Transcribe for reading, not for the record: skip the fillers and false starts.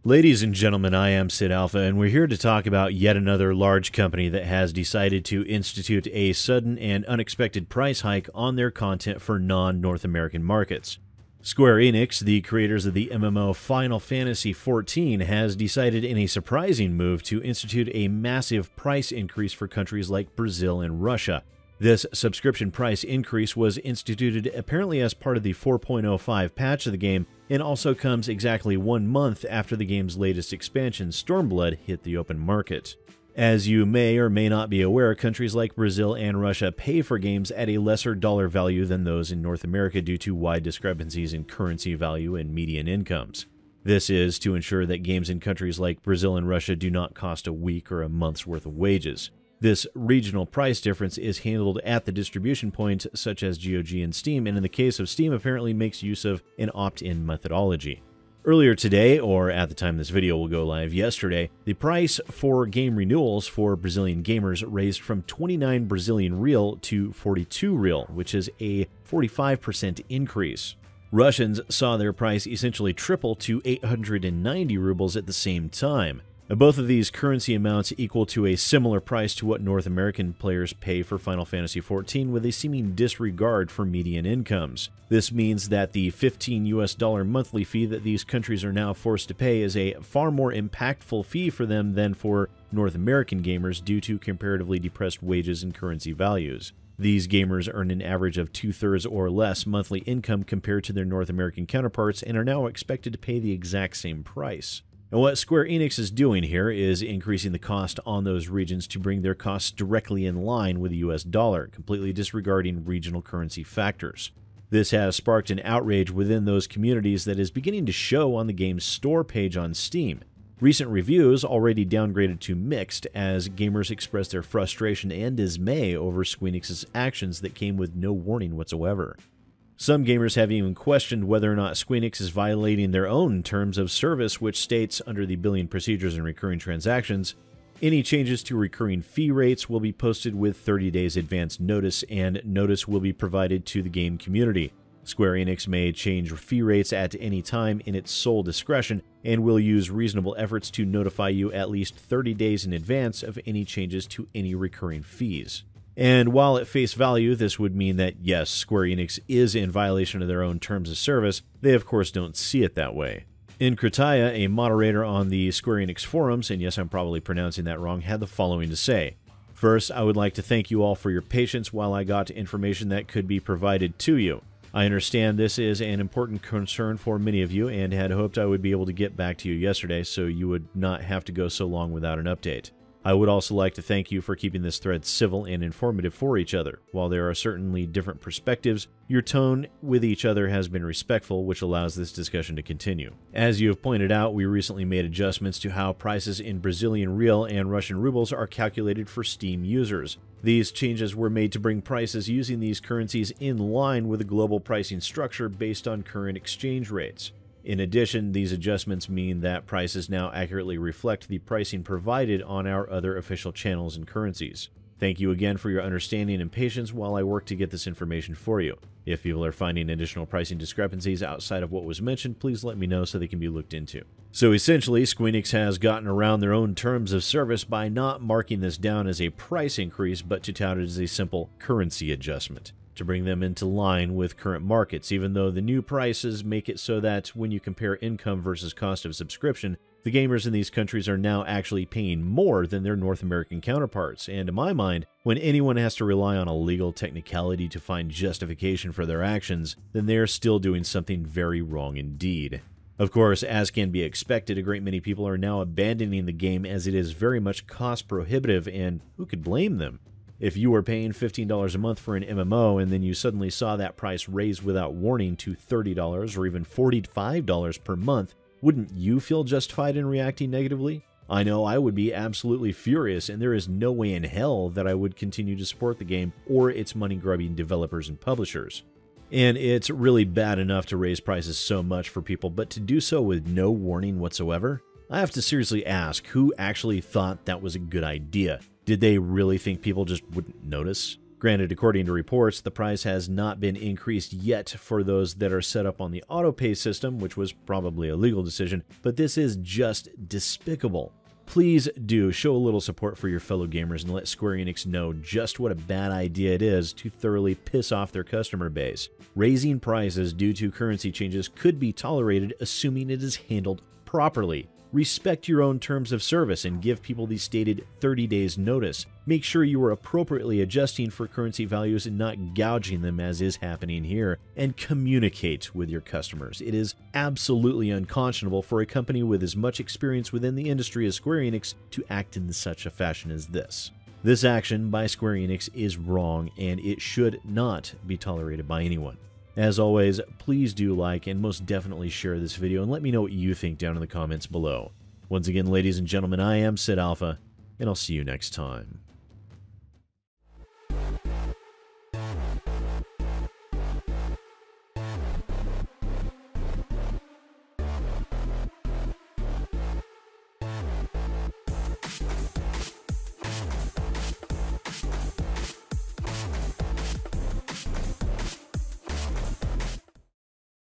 Ladies and gentlemen, I am SidAlpha, and we're here to talk about yet another large company that has decided to institute a sudden and unexpected price hike on their content for non-North American markets. Square Enix, the creators of the MMO Final Fantasy XIV, has decided in a surprising move to institute a massive price increase for countries like Brazil and Russia. This subscription price increase was instituted apparently as part of the 4.05 patch of the game, and also comes exactly 1 month after the game's latest expansion, Stormblood, hit the open market. As you may or may not be aware, countries like Brazil and Russia pay for games at a lesser dollar value than those in North America due to wide discrepancies in currency value and median incomes. This is to ensure that games in countries like Brazil and Russia do not cost a week or a month's worth of wages. This regional price difference is handled at the distribution point, such as GOG and Steam, and in the case of Steam, apparently makes use of an opt-in methodology. Earlier today, or at the time this video will go live yesterday, the price for game renewals for Brazilian gamers raised from 29 Brazilian real to 42 real, which is a 45% increase. Russians saw their price essentially triple to 890 rubles at the same time. Both of these currency amounts equal to a similar price to what North American players pay for Final Fantasy XIV, with a seeming disregard for median incomes. This means that the $15 monthly fee that these countries are now forced to pay is a far more impactful fee for them than for North American gamers due to comparatively depressed wages and currency values. These gamers earn an average of 2/3 or less monthly income compared to their North American counterparts and are now expected to pay the exact same price. And what Square Enix is doing here is increasing the cost on those regions to bring their costs directly in line with the US dollar, completely disregarding regional currency factors. This has sparked an outrage within those communities that is beginning to show on the game's store page on Steam. Recent reviews already downgraded to mixed as gamers express their frustration and dismay over Square Enix's actions that came with no warning whatsoever. Some gamers have even questioned whether or not Square Enix is violating their own terms of service, which states under the billing procedures and recurring transactions, any changes to recurring fee rates will be posted with 30 days advance notice, and notice will be provided to the game community. Square Enix may change fee rates at any time in its sole discretion, and will use reasonable efforts to notify you at least 30 days in advance of any changes to any recurring fees. And while at face value this would mean that yes, Square Enix is in violation of their own terms of service, they of course don't see it that way. Inkritaya, a moderator on the Square Enix forums, and yes, I'm probably pronouncing that wrong, had the following to say. First, I would like to thank you all for your patience while I got information that could be provided to you. I understand this is an important concern for many of you and had hoped I would be able to get back to you yesterday so you would not have to go so long without an update. I would also like to thank you for keeping this thread civil and informative for each other. While there are certainly different perspectives, your tone with each other has been respectful, which allows this discussion to continue. As you have pointed out, we recently made adjustments to how prices in Brazilian real and Russian rubles are calculated for Steam users. These changes were made to bring prices using these currencies in line with a global pricing structure based on current exchange rates. In addition, these adjustments mean that prices now accurately reflect the pricing provided on our other official channels and currencies. Thank you again for your understanding and patience while I work to get this information for you. If people are finding additional pricing discrepancies outside of what was mentioned, please let me know so they can be looked into. So essentially, Square Enix has gotten around their own terms of service by not marking this down as a price increase, but to tout it as a simple currency adjustment, to bring them into line with current markets, even though the new prices make it so that when you compare income versus cost of subscription, the gamers in these countries are now actually paying more than their North American counterparts. And in my mind, when anyone has to rely on a legal technicality to find justification for their actions, then they're still doing something very wrong indeed. Of course, as can be expected, a great many people are now abandoning the game as it is very much cost prohibitive, and who could blame them? If you were paying $15 a month for an MMO and then you suddenly saw that price raised without warning to $30 or even $45 per month, wouldn't you feel justified in reacting negatively? I know I would be absolutely furious, and there is no way in hell that I would continue to support the game or its money-grubbing developers and publishers. And it's really bad enough to raise prices so much for people, but to do so with no warning whatsoever? I have to seriously ask, who actually thought that was a good idea? Did they really think people just wouldn't notice? Granted, according to reports, the price has not been increased yet for those that are set up on the autopay system, which was probably a legal decision, but this is just despicable. Please do show a little support for your fellow gamers and let Square Enix know just what a bad idea it is to thoroughly piss off their customer base. Raising prices due to currency changes could be tolerated assuming it is handled properly. Respect your own terms of service and give people the stated 30 days notice. Make sure you are appropriately adjusting for currency values and not gouging them as is happening here. And communicate with your customers. It is absolutely unconscionable for a company with as much experience within the industry as Square Enix to act in such a fashion as this. This action by Square Enix is wrong and it should not be tolerated by anyone. As always, please do like and most definitely share this video and let me know what you think down in the comments below. Once again, ladies and gentlemen, I am SidAlpha, and I'll see you next time.